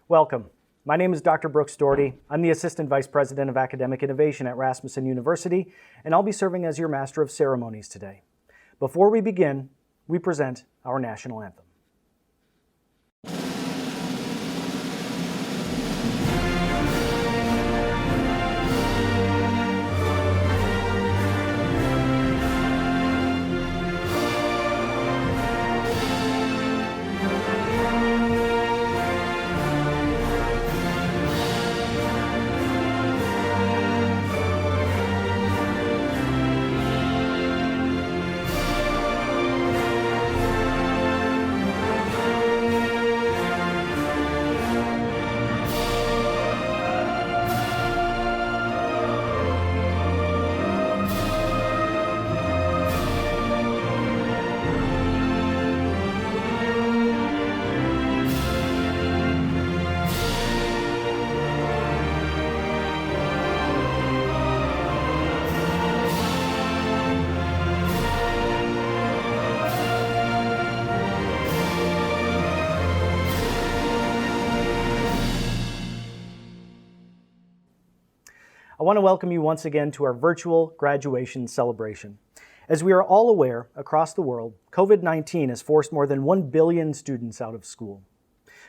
Welcome. My name is Dr. Brooks Doherty. I'm the Assistant Vice President of Academic Innovation at Rasmussen University, and I'll be serving as your Master of Ceremonies today. Before we begin, we present our national anthem. I want to welcome you once again to our virtual graduation celebration. As we are all aware, across the world, COVID-19 has forced more than 1 billion students out of school.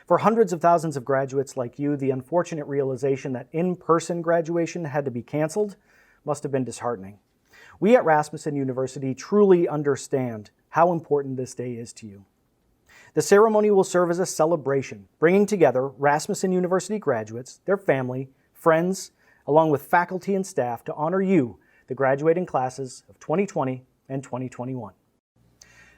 For hundreds of thousands of graduates like you, the unfortunate realization that in-person graduation had to be canceled must have been disheartening. We at Rasmussen University truly understand how important this day is to you. The ceremony will serve as a celebration, bringing together Rasmussen University graduates, their family, friends, along with faculty and staff to honor you, the graduating classes of 2020 and 2021.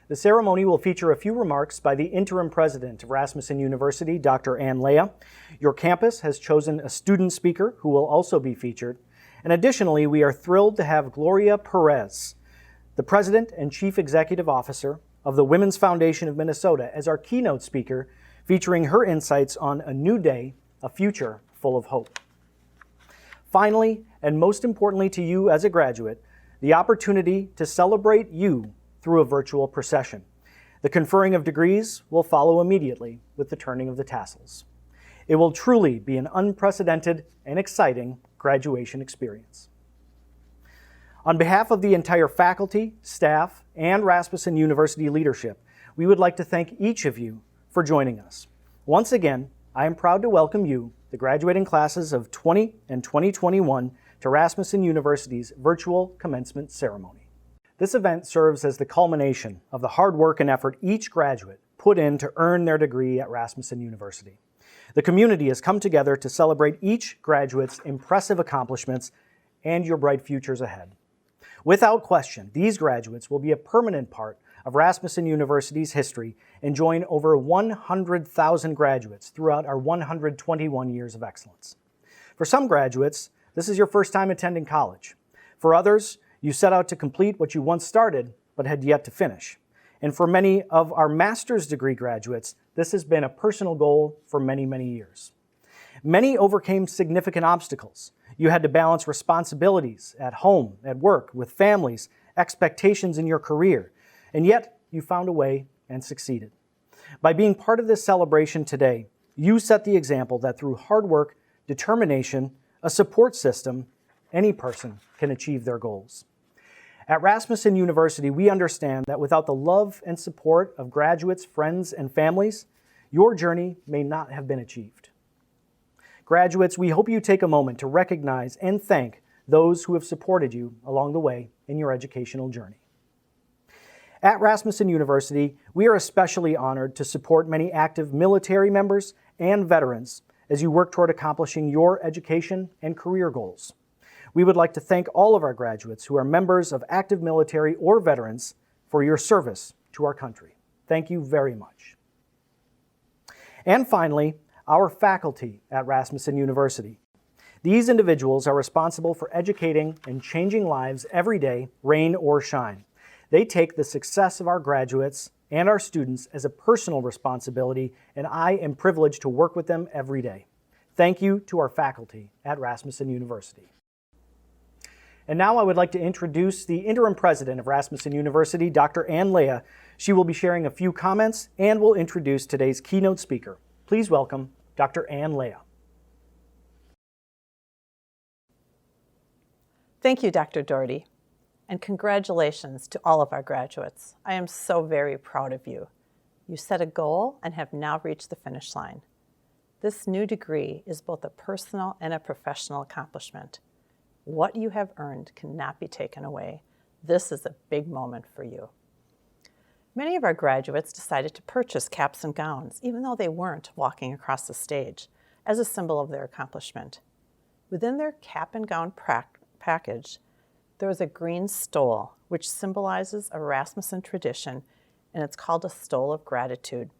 The ceremony will feature a few remarks by the interim president of Rasmussen University, Dr. LEJA. Your campus has chosen a student speaker who will also be featured. And additionally, we are thrilled to have GLORIA PEREZ, the president and chief executive officer of the Women's Foundation of Minnesota, as our keynote speaker, featuring her insights on a new day, a future full of hope. Finally, and most importantly to you as a graduate, the opportunity to celebrate you through a virtual procession. The conferring of degrees will follow immediately with the turning of the tassels. It will truly be an unprecedented and exciting graduation experience. On behalf of the entire faculty, staff, and Rasmussen University leadership, we would like to thank each of you for joining us. Once again, I am proud to welcome you, the graduating classes of 20 and 2021, to Rasmussen University's virtual commencement ceremony. This event serves as the culmination of the hard work and effort each graduate put in to earn their degree at Rasmussen University. The community has come together to celebrate each graduate's impressive accomplishments and your bright futures ahead. Without question, these graduates will be a permanent part of Rasmussen University's history and join over 100,000 graduates throughout our 121 years of excellence. For some graduates, this is your first time attending college. For others, you set out to complete what you once started but had yet to finish. And for many of our master's degree graduates, this has been a personal goal for many, many years. Many overcame significant obstacles. You had to balance responsibilities at home, at work, with families, expectations in your career, and yet you found a way and succeeded. By being part of this celebration today, you set the example that through hard work, determination, a support system, any person can achieve their goals. At Rasmussen University, we understand that without the love and support of graduates, friends, and families, your journey may not have been achieved. Graduates, we hope you take a moment to recognize and thank those who have supported you along the way in your educational journey. At Rasmussen University, we are especially honored to support many active military members and veterans as you work toward accomplishing your education and career goals. We would like to thank all of our graduates who are members of active military or veterans for your service to our country. Thank you very much. And finally, our faculty at Rasmussen University. These individuals are responsible for educating and changing lives every day, rain or shine. They take the success of our graduates and our students as a personal responsibility, and I am privileged to work with them every day. Thank you to our faculty at Rasmussen University. And now I would like to introduce the interim president of Rasmussen University, Dr. LEJA. She will be sharing a few comments and will introduce today's keynote speaker. Please welcome Dr. Ann LEJA. Thank you, Dr. Doherty, and congratulations to all of our graduates. I am so very proud of you. You set a goal and have now reached the finish line. This new degree is both a personal and a professional accomplishment. What you have earned cannot be taken away. This is a big moment for you. Many of our graduates decided to purchase caps and gowns, even though they weren't walking across the stage, as a symbol of their accomplishment. Within their cap and gown package, there was a green stole, which symbolizes a Rasmussen tradition, and it's called a stole of gratitude.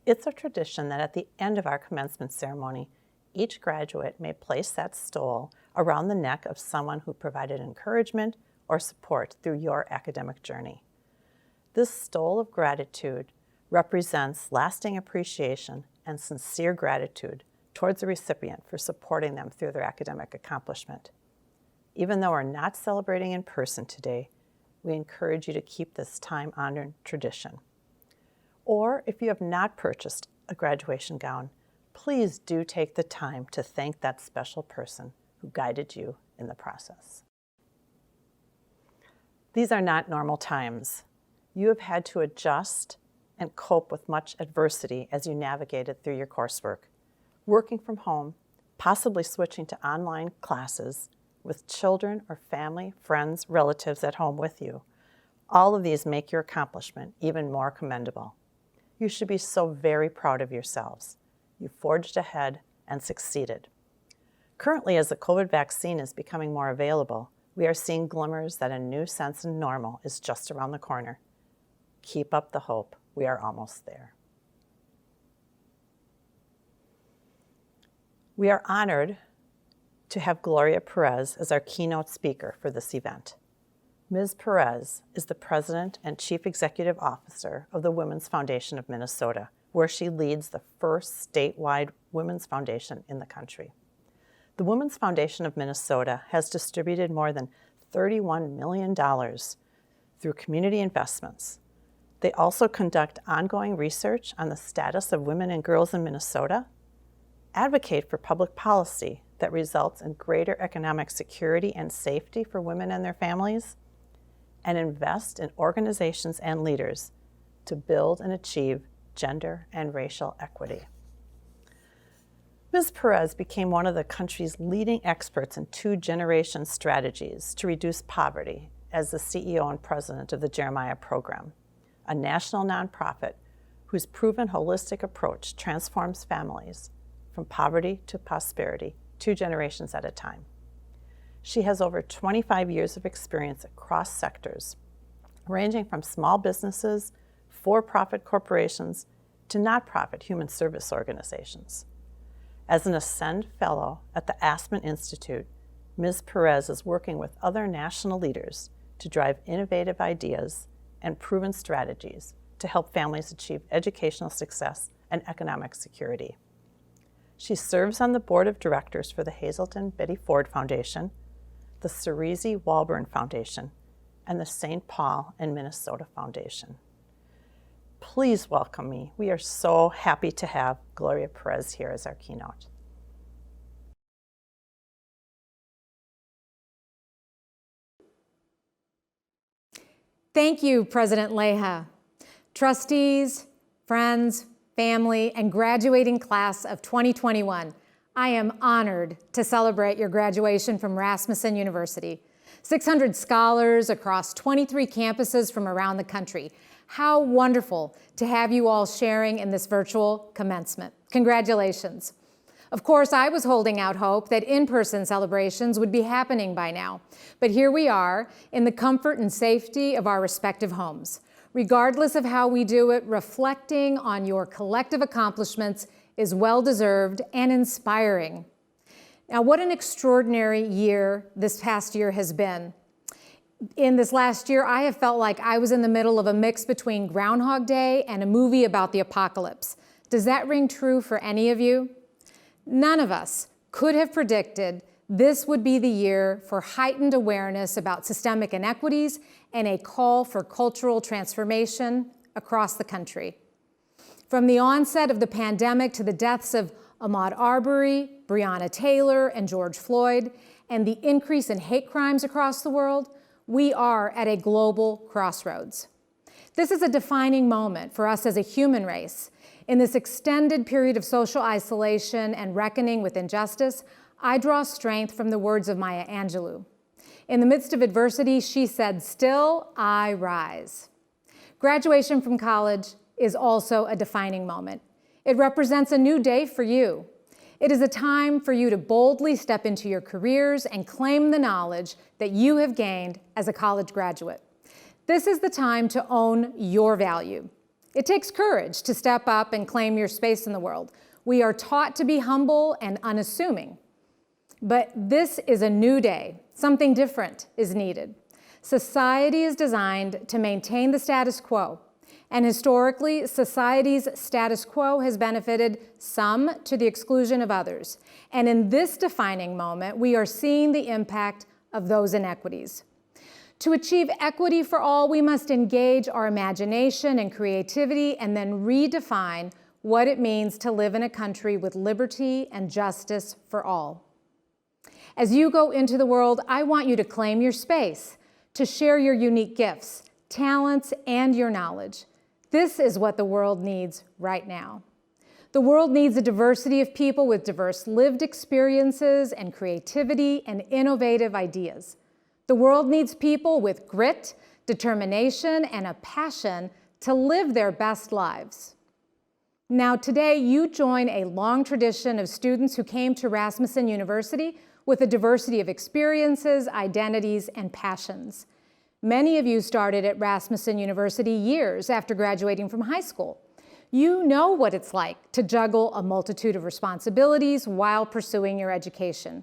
It's a tradition that at the end of our commencement ceremony, each graduate may place that stole around the neck of someone who provided encouragement or support through your academic journey. This stole of gratitude represents lasting appreciation and sincere gratitude towards the recipient for supporting them through their academic accomplishment. Even though we're not celebrating in person today, we encourage you to keep this time-honored tradition. Or if you have not purchased a graduation gown, please do take the time to thank that special person who guided you in the process. These are not normal times. You have had to adjust and cope with much adversity as you navigated through your coursework. Working from home, possibly switching to online classes with children or family, friends, relatives at home with you. All of these make your accomplishment even more commendable. You should be so very proud of yourselves. You forged ahead and succeeded. Currently, as the COVID vaccine is becoming more available, we are seeing glimmers that a new sense of normal is just around the corner. Keep up the hope. We are almost there. We are honored to have Gloria PEREZ as our keynote speaker for this event. Ms. PEREZ is the President and Chief Executive Officer of the Women's Foundation of Minnesota, where she leads the first statewide women's foundation in the country. The Women's Foundation of Minnesota has distributed more than $31 million through community investments. They also conduct ongoing research on the status of women and girls in Minnesota, advocate for public policy that results in greater economic security and safety for women and their families, and invest in organizations and leaders to build and achieve gender and racial equity. Ms. PEREZ became one of the country's leading experts in two-generation strategies to reduce poverty as the CEO and president of the Jeremiah Program, a national nonprofit whose proven holistic approach transforms families from poverty to prosperity 2 generations at a time. She has over 25 years of experience across sectors, ranging from small businesses, for-profit corporations, to nonprofit human service organizations. As an Ascend Fellow at the Aspen Institute, Ms. PEREZ is working with other national leaders to drive innovative ideas and proven strategies to help families achieve educational success and economic security. She serves on the board of directors for the Hazelton Betty Ford Foundation, the Cerisi Walburn Foundation, and the St. Paul and Minnesota Foundation. Please welcome me. We are so happy to have Gloria PEREZ here as our keynote. Thank you, President LEJA. Trustees, friends, family, and graduating class of 2021, I am honored to celebrate your graduation from Rasmussen University. 600 scholars across 23 campuses from around the country. How wonderful to have you all sharing in this virtual commencement. Congratulations. Of course, I was holding out hope that in-person celebrations would be happening by now, but here we are in the comfort and safety of our respective homes. Regardless of how we do it, reflecting on your collective accomplishments is well-deserved and inspiring. Now, what an extraordinary year this past year has been. In this last year, I have felt like I was in the middle of a mix between Groundhog Day and a movie about the apocalypse. Does that ring true for any of you? None of us could have predicted this would be the year for heightened awareness about systemic inequities and a call for cultural transformation across the country. From the onset of the pandemic to the deaths of Ahmaud Arbery, Breonna Taylor, and George Floyd, and the increase in hate crimes across the world, we are at a global crossroads. This is a defining moment for us as a human race. In this extended period of social isolation and reckoning with injustice, I draw strength from the words of Maya Angelou. In the midst of adversity, she said, "Still I rise." Graduation from college is also a defining moment. It represents a new day for you. It is a time for you to boldly step into your careers and claim the knowledge that you have gained as a college graduate. This is the time to own your value. It takes courage to step up and claim your space in the world. We are taught to be humble and unassuming. But this is a new day. Something different is needed. Society is designed to maintain the status quo. And historically, society's status quo has benefited some to the exclusion of others. And in this defining moment, we are seeing the impact of those inequities. To achieve equity for all, we must engage our imagination and creativity and then redefine what it means to live in a country with liberty and justice for all. As you go into the world, I want you to claim your space, to share your unique gifts, talents, and your knowledge. This is what the world needs right now. The world needs a diversity of people with diverse lived experiences and creativity and innovative ideas. The world needs people with grit, determination, and a passion to live their best lives. Now, today, you join a long tradition of students who came to Rasmussen University with a diversity of experiences, identities, and passions. Many of you started at Rasmussen University years after graduating from high school. You know what it's like to juggle a multitude of responsibilities while pursuing your education.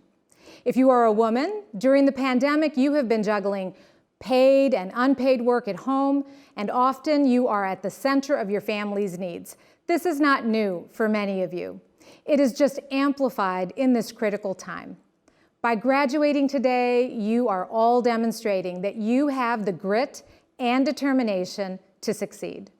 If you are a woman, during the pandemic, you have been juggling paid and unpaid work at home, and often you are at the center of your family's needs. This is not new for many of you. It is just amplified in this critical time. By graduating today, you are all demonstrating that you have the grit and determination to succeed.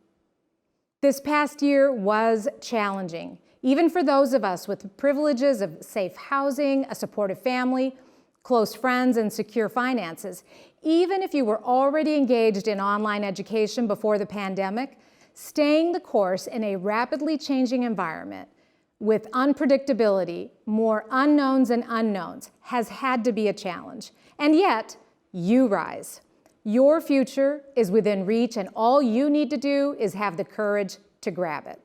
This past year was challenging, even for those of us with the privileges of safe housing, a supportive family, close friends, and secure finances. Even if you were already engaged in online education before the pandemic, staying the course in a rapidly changing environment with unpredictability, more unknowns and unknowns, has had to be a challenge. And yet, you rise. Your future is within reach, and all you need to do is have the courage to grab it.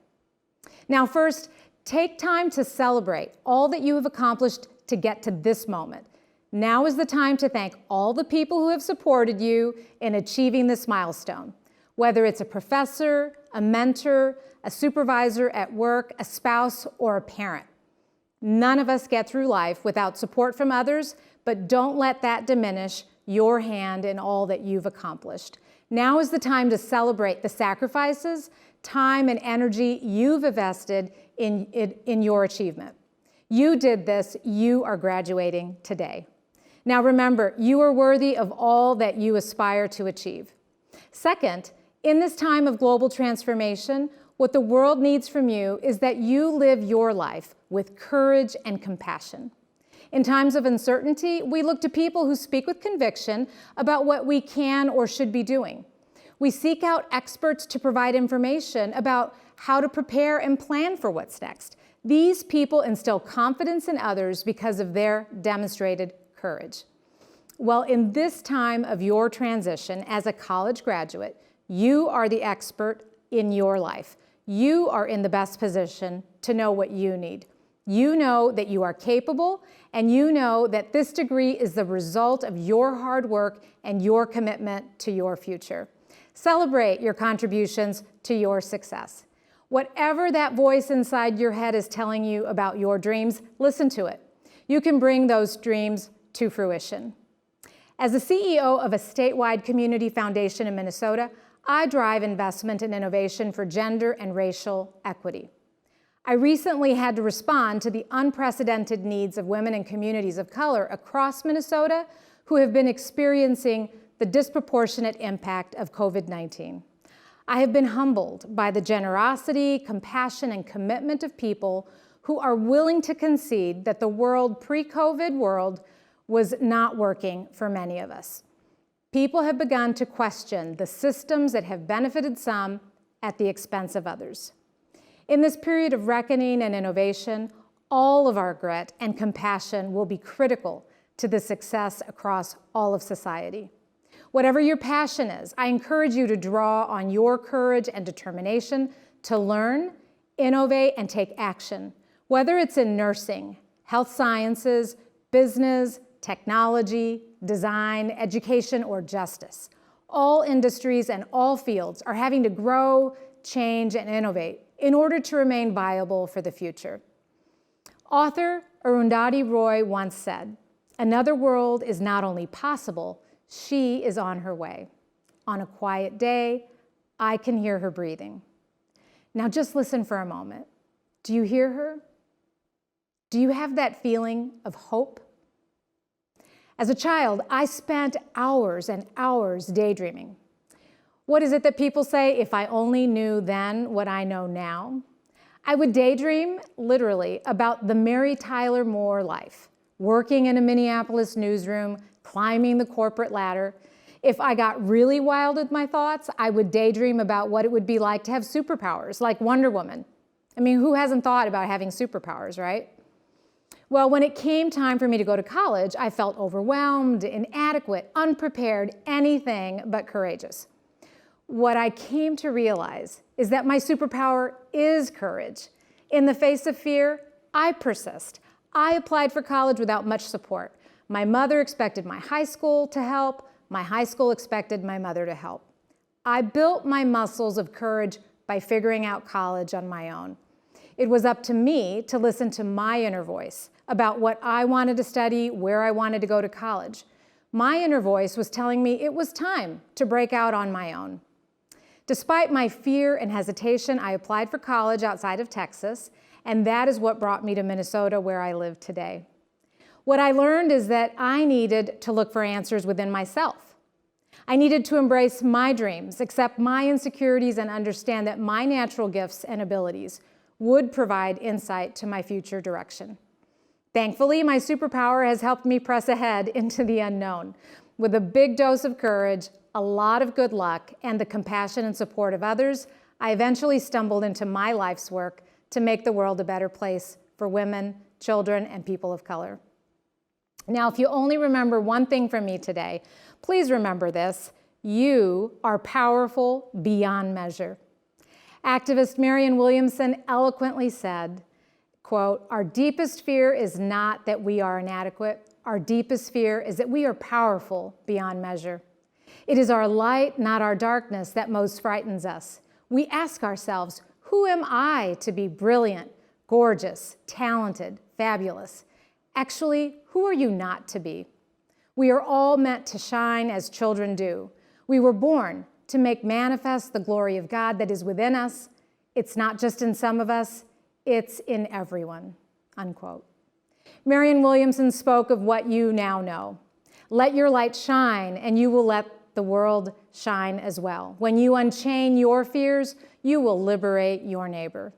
Now, first, take time to celebrate all that you have accomplished to get to this moment. Now is the time to thank all the people who have supported you in achieving this milestone, whether it's a professor, a mentor, a supervisor at work, a spouse, or a parent. None of us get through life without support from others, but don't let that diminish your hand in all that you've accomplished. Now is the time to celebrate the sacrifices, time, and energy you've invested in your achievement. You did this, you are graduating today. Now remember, you are worthy of all that you aspire to achieve. Second, in this time of global transformation, what the world needs from you is that you live your life with courage and compassion. In times of uncertainty, we look to people who speak with conviction about what we can or should be doing. We seek out experts to provide information about how to prepare and plan for what's next. These people instill confidence in others because of their demonstrated courage. Well, in this time of your transition as a college graduate, you are the expert in your life. You are in the best position to know what you need. You know that you are capable, and you know that this degree is the result of your hard work and your commitment to your future. Celebrate your contributions to your success. Whatever that voice inside your head is telling you about your dreams, listen to it. You can bring those dreams to fruition. As the CEO of a statewide community foundation in Minnesota, I drive investment and innovation for gender and racial equity. I recently had to respond to the unprecedented needs of women and communities of color across Minnesota who have been experiencing the disproportionate impact of COVID-19. I have been humbled by the generosity, compassion, and commitment of people who are willing to concede that the world, pre-COVID world, was not working for many of us. People have begun to question the systems that have benefited some at the expense of others. In this period of reckoning and innovation, all of our grit and compassion will be critical to the success across all of society. Whatever your passion is, I encourage you to draw on your courage and determination to learn, innovate, and take action, whether it's in nursing, health sciences, business, technology, design, education, or justice. All industries and all fields are having to grow, change, and innovate in order to remain viable for the future. Author Arundhati Roy once said, "Another world is not only possible, she is on her way. On a quiet day, I can hear her breathing." Now just listen for a moment. Do you hear her? Do you have that feeling of hope? As a child, I spent hours and hours daydreaming. What is it that people say, if I only knew then what I know now? I would daydream, literally, about the Mary Tyler Moore life, working in a Minneapolis newsroom, climbing the corporate ladder. If I got really wild with my thoughts, I would daydream about what it would be like to have superpowers, like Wonder Woman. I mean, who hasn't thought about having superpowers, right? Well, when it came time for me to go to college, I felt overwhelmed, inadequate, unprepared, anything but courageous. What I came to realize is that my superpower is courage. In the face of fear, I persist. I applied for college without much support. My mother expected my high school to help. My high school expected my mother to help. I built my muscles of courage by figuring out college on my own. It was up to me to listen to my inner voice about what I wanted to study, where I wanted to go to college. My inner voice was telling me it was time to break out on my own. Despite my fear and hesitation, I applied for college outside of Texas, and that is what brought me to Minnesota, where I live today. What I learned is that I needed to look for answers within myself. I needed to embrace my dreams, accept my insecurities, and understand that my natural gifts and abilities would provide insight to my future direction. Thankfully, my superpower has helped me press ahead into the unknown. With a big dose of courage, a lot of good luck, and the compassion and support of others, I eventually stumbled into my life's work to make the world a better place for women, children, and people of color. Now, if you only remember one thing from me today, please remember this: you are powerful beyond measure. Activist Marianne Williamson eloquently said, quote, "Our deepest fear is not that we are inadequate. Our deepest fear is that we are powerful beyond measure. It is our light, not our darkness, that most frightens us. We ask ourselves, who am I to be brilliant, gorgeous, talented, fabulous? Actually, who are you not to be? We are all meant to shine as children do. We were born to make manifest the glory of God that is within us. It's not just in some of us, it's in everyone," unquote. Marianne Williamson spoke of what you now know. Let your light shine, and you will let the world shine as well. When you unchain your fears, you will liberate your neighbor.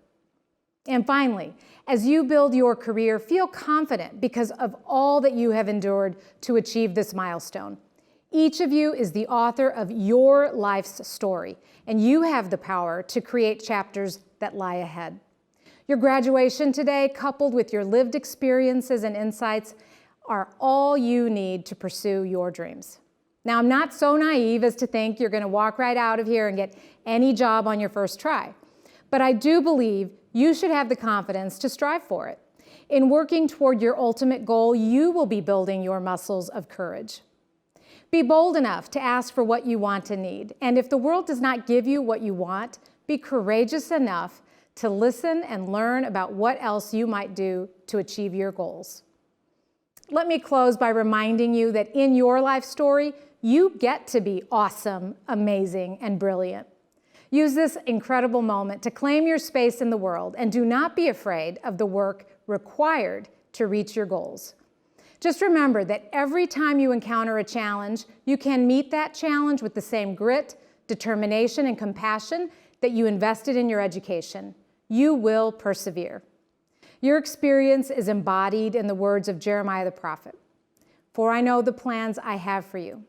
And finally, as you build your career, feel confident because of all that you have endured to achieve this milestone. Each of you is the author of your life's story, and you have the power to create chapters that lie ahead. Your graduation today, coupled with your lived experiences and insights, are all you need to pursue your dreams. Now, I'm not so naive as to think you're going to walk right out of here and get any job on your first try, but I do believe you should have the confidence to strive for it. In working toward your ultimate goal, you will be building your muscles of courage. Be bold enough to ask for what you want and need, and if the world does not give you what you want, be courageous enough to listen and learn about what else you might do to achieve your goals. Let me close by reminding you that in your life story, you get to be awesome, amazing, and brilliant. Use this incredible moment to claim your space in the world, and do not be afraid of the work required to reach your goals. Just remember that every time you encounter a challenge, you can meet that challenge with the same grit, determination, and compassion that you invested in your education. You will persevere. Your experience is embodied in the words of Jeremiah the prophet. For I know the plans I have for you,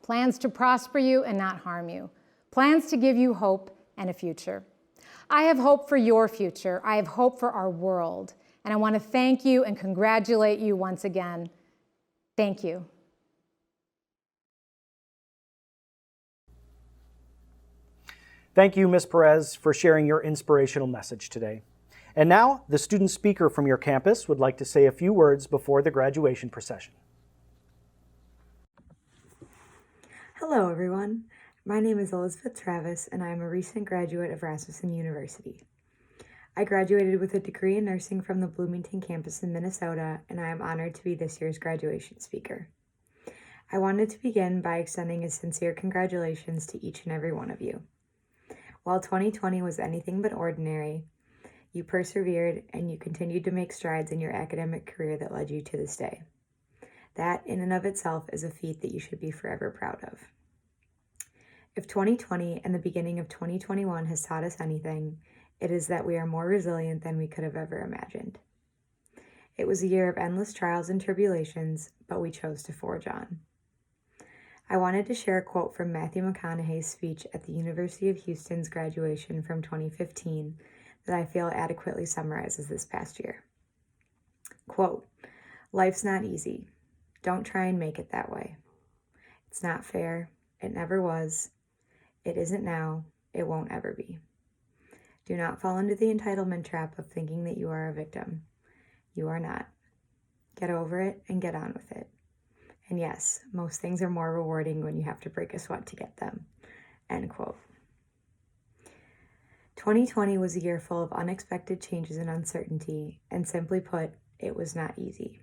plans to prosper you and not harm you, plans to give you hope and a future. I have hope for your future. I have hope for our world. And I want to thank you and congratulate you once again. Thank you. Thank you, Ms. Perez, for sharing your inspirational message today. And now, the student speaker from your campus would like to say a few words before the graduation procession. Hello, everyone. My name is Elizabeth Travis, and I am a recent graduate of Rasmussen University. I graduated with a degree in nursing from the Bloomington campus in Minnesota, and I am honored to be this year's graduation speaker. I wanted to begin by extending a sincere congratulations to each and every one of you. While 2020 was anything but ordinary, you persevered and you continued to make strides in your academic career that led you to this day. That, in and of itself, is a feat that you should be forever proud of. If 2020 and the beginning of 2021 has taught us anything, it is that we are more resilient than we could have ever imagined. It was a year of endless trials and tribulations, but we chose to forge on. I wanted to share a quote from Matthew McConaughey's speech at the University of Houston's graduation from 2015 that I feel adequately summarizes this past year. Quote, "Life's not easy. Don't try and make it that way. It's not fair. It never was. It isn't now. It won't ever be. Do not fall into the entitlement trap of thinking that you are a victim. You are not. Get over it and get on with it. And yes, most things are more rewarding when you have to break a sweat to get them." End quote. 2020 was a year full of unexpected changes and uncertainty, and simply put, it was not easy.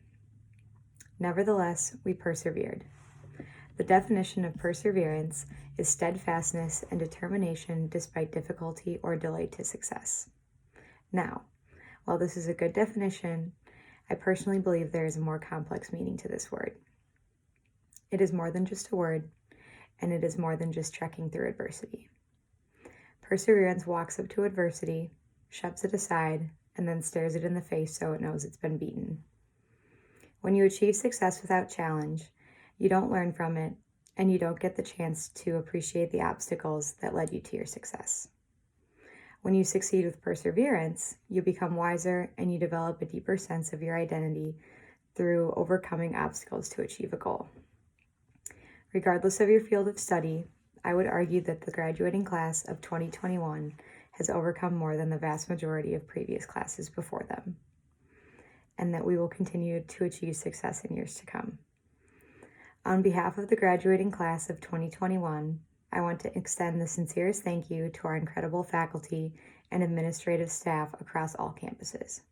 Nevertheless, we persevered. The definition of perseverance is steadfastness and determination despite difficulty or delay to success. Now, while this is a good definition, I personally believe there is a more complex meaning to this word. It is more than just a word, and it is more than just trekking through adversity. Perseverance walks up to adversity, shoves it aside, and then stares it in the face so it knows it's been beaten. When you achieve success without challenge, you don't learn from it, and you don't get the chance to appreciate the obstacles that led you to your success. When you succeed with perseverance, you become wiser and you develop a deeper sense of your identity through overcoming obstacles to achieve a goal. Regardless of your field of study, I would argue that the graduating class of 2021 has overcome more than the vast majority of previous classes before them, and that we will continue to achieve success in years to come. On behalf of the graduating class of 2021, I want to extend the sincerest thank you to our incredible faculty and administrative staff across all campuses.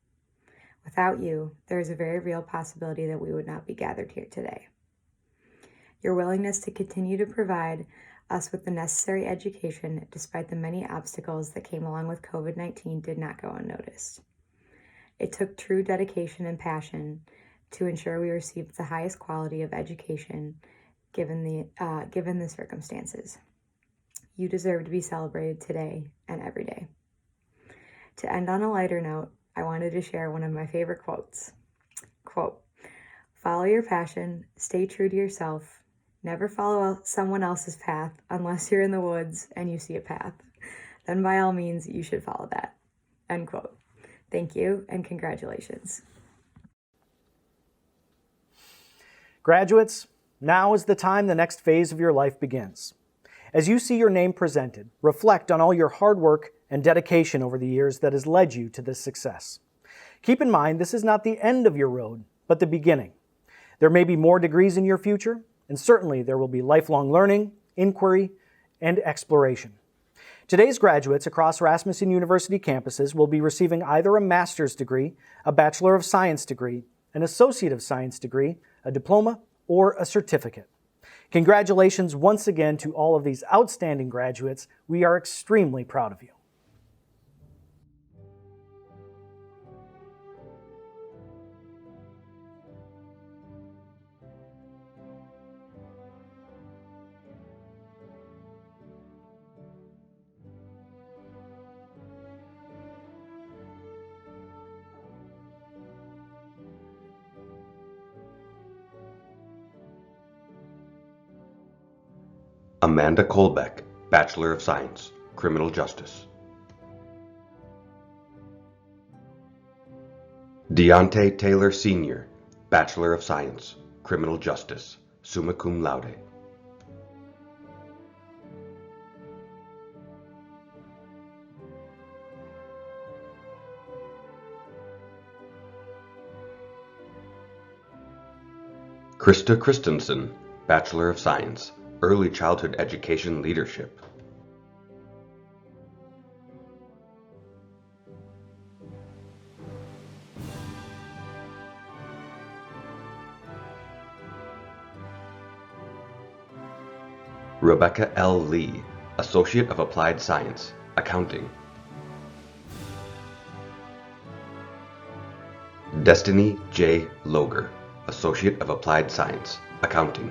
Without you, there is a very real possibility that we would not be gathered here today. Your willingness to continue to provide us with the necessary education despite the many obstacles that came along with COVID-19 did not go unnoticed. It took true dedication and passion to ensure we received the highest quality of education given the circumstances. You deserve to be celebrated today and every day. To end on a lighter note, I wanted to share one of my favorite quotes. Quote, "Follow your passion, stay true to yourself, never follow someone else's path unless you're in the woods and you see a path. Then by all means, you should follow that." End quote. Thank you and congratulations. Graduates, now is the time the next phase of your life begins. As you see your name presented, reflect on all your hard work and dedication over the years that has led you to this success. Keep in mind, this is not the end of your road, but the beginning. There may be more degrees in your future, and certainly there will be lifelong learning, inquiry, and exploration. Today's graduates across Rasmussen University campuses will be receiving either a master's degree, a Bachelor of Science degree, an Associate of Science degree, a diploma, or a certificate. Congratulations once again to all of these outstanding graduates. We are extremely proud of you. Amanda Kolbeck, Bachelor of Science, Criminal Justice. Deontay Taylor Sr., Bachelor of Science, Criminal Justice, summa cum laude. Krista Christensen, Bachelor of Science, Early Childhood Education Leadership. Rebecca L. Lee, Associate of Applied Science, Accounting. Destiny J. Loger, Associate of Applied Science, Accounting.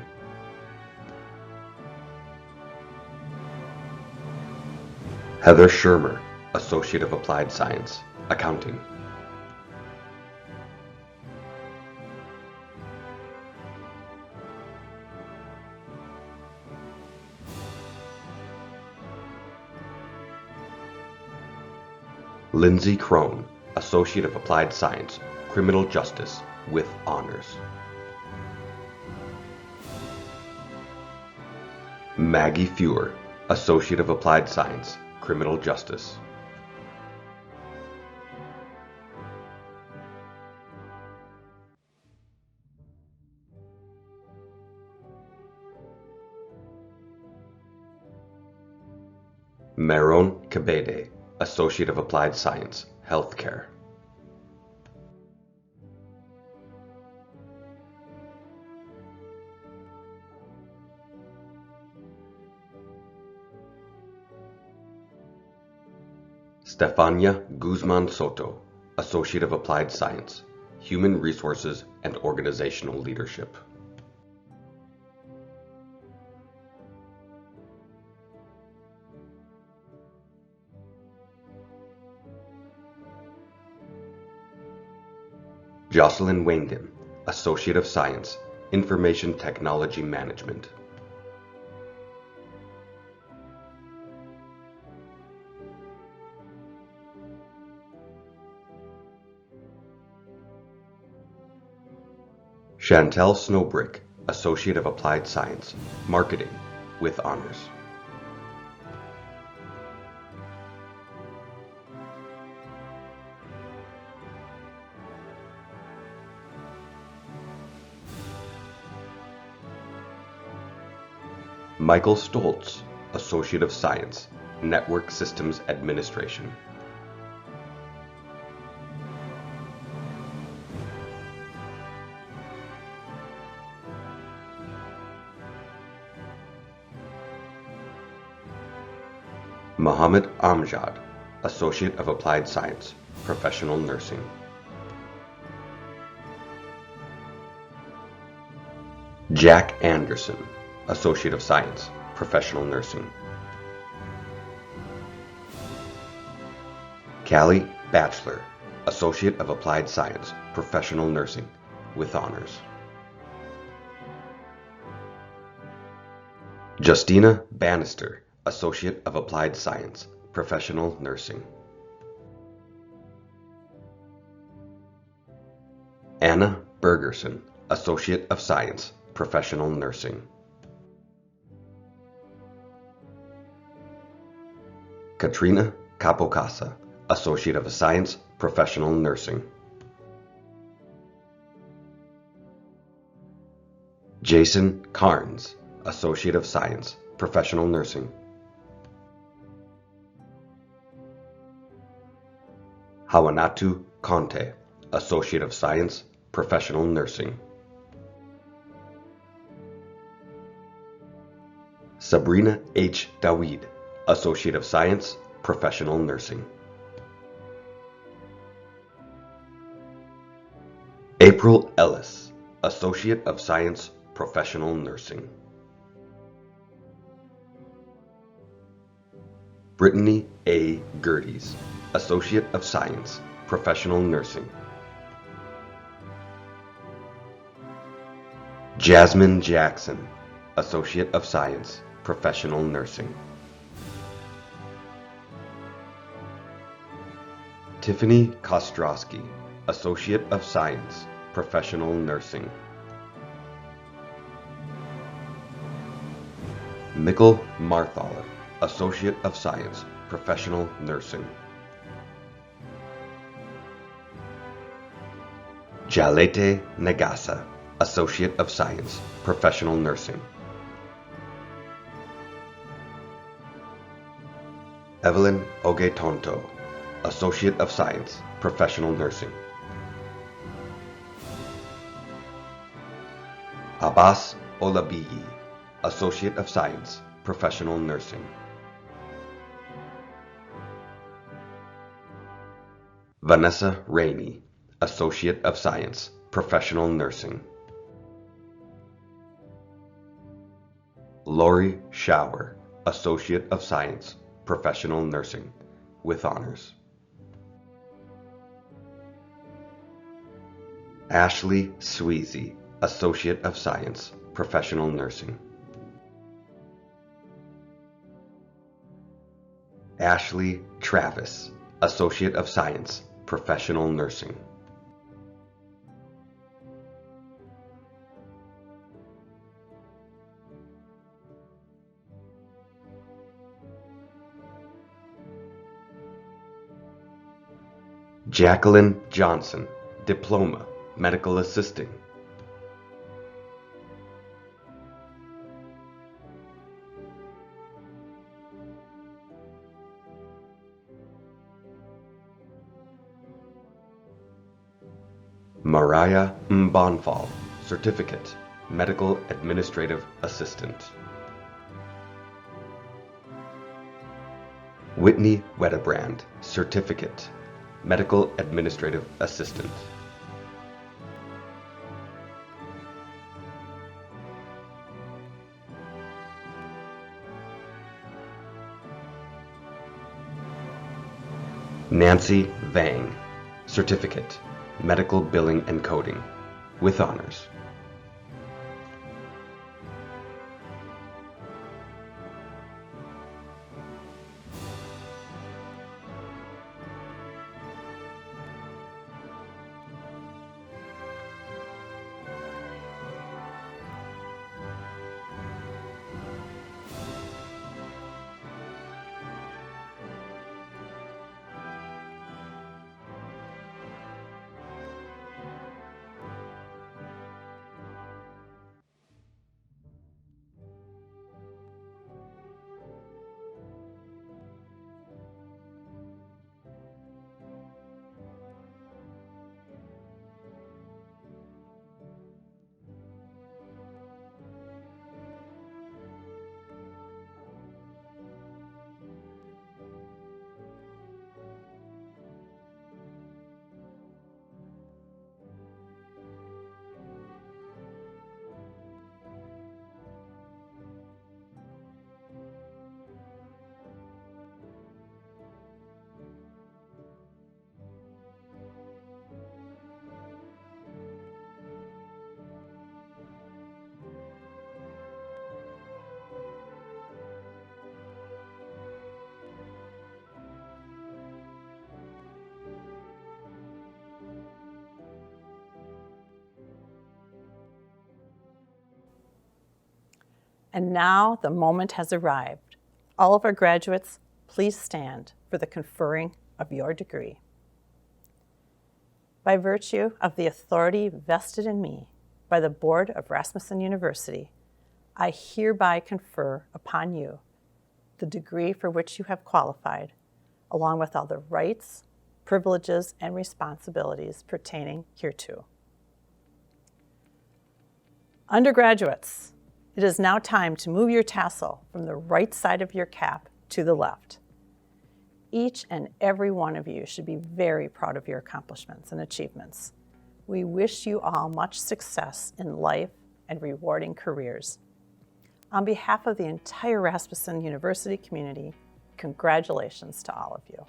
Heather Shermer, Associate of Applied Science, Accounting. Lindsay Crone, Associate of Applied Science, Criminal Justice, with honors. Maggie Fewer, Associate of Applied Science, Criminal Justice. Maron Kabede, Associate of Applied Science, Healthcare. Stefania Guzman Soto, Associate of Applied Science, Human Resources and Organizational Leadership. Jocelyn Waingham, Associate of Science, Information Technology Management. Chantel Snowbrick, Associate of Applied Science, Marketing, with honors. Michael Stoltz, Associate of Science, Network Systems Administration. Mohammed Amjad, Associate of Applied Science, Professional Nursing. Jack Anderson, Associate of Science, Professional Nursing. Callie Batchelor, Associate of Applied Science, Professional Nursing, with honors. Justina Bannister, Associate of Applied Science, Professional Nursing. Anna Bergerson, Associate of Science, Professional Nursing. Katrina Capocasa, Associate of Science, Professional Nursing. Jason Carnes, Associate of Science, Professional Nursing. Hawanatu Conte, Associate of Science, Professional Nursing. Sabrina H. Dawid, Associate of Science, Professional Nursing. April Ellis, Associate of Science, Professional Nursing. Brittany A. Gerdes, Associate of Science, Professional Nursing. Jasmine Jackson, Associate of Science, Professional Nursing. Tiffany Kostrowski, Associate of Science, Professional Nursing. Mikkel Marthaler, Associate of Science, Professional Nursing. Jalete Nagasa, Associate of Science, Professional Nursing. Evelyn Ogetonto, Associate of Science, Professional Nursing. Abbas Olabiyi, Associate of Science, Professional Nursing. Vanessa Rainey, Associate of Science, Professional Nursing. Lori Schauer, Associate of Science, Professional Nursing, with honors. Ashley Sweezy, Associate of Science, Professional Nursing. Ashley Travis, Associate of Science, Professional Nursing. Jacqueline Johnson, Diploma, Medical Assisting. Mariah Mbonfal, Certificate, Medical Administrative Assistant. Whitney Weddebrand, Certificate, Medical Administrative Assistant. Nancy Vang, Certificate, Medical Billing and Coding, with honors. And now the moment has arrived. All of our graduates, please stand for the conferring of your degree. By virtue of the authority vested in me by the Board of Rasmussen University, I hereby confer upon you the degree for which you have qualified, along with all the rights, privileges, and responsibilities pertaining hereto. Undergraduates, it is now time to move your tassel from the right side of your cap to the left. Each and every one of you should be very proud of your accomplishments and achievements. We wish you all much success in life and rewarding careers. On behalf of the entire Rasmussen University community, congratulations to all of you.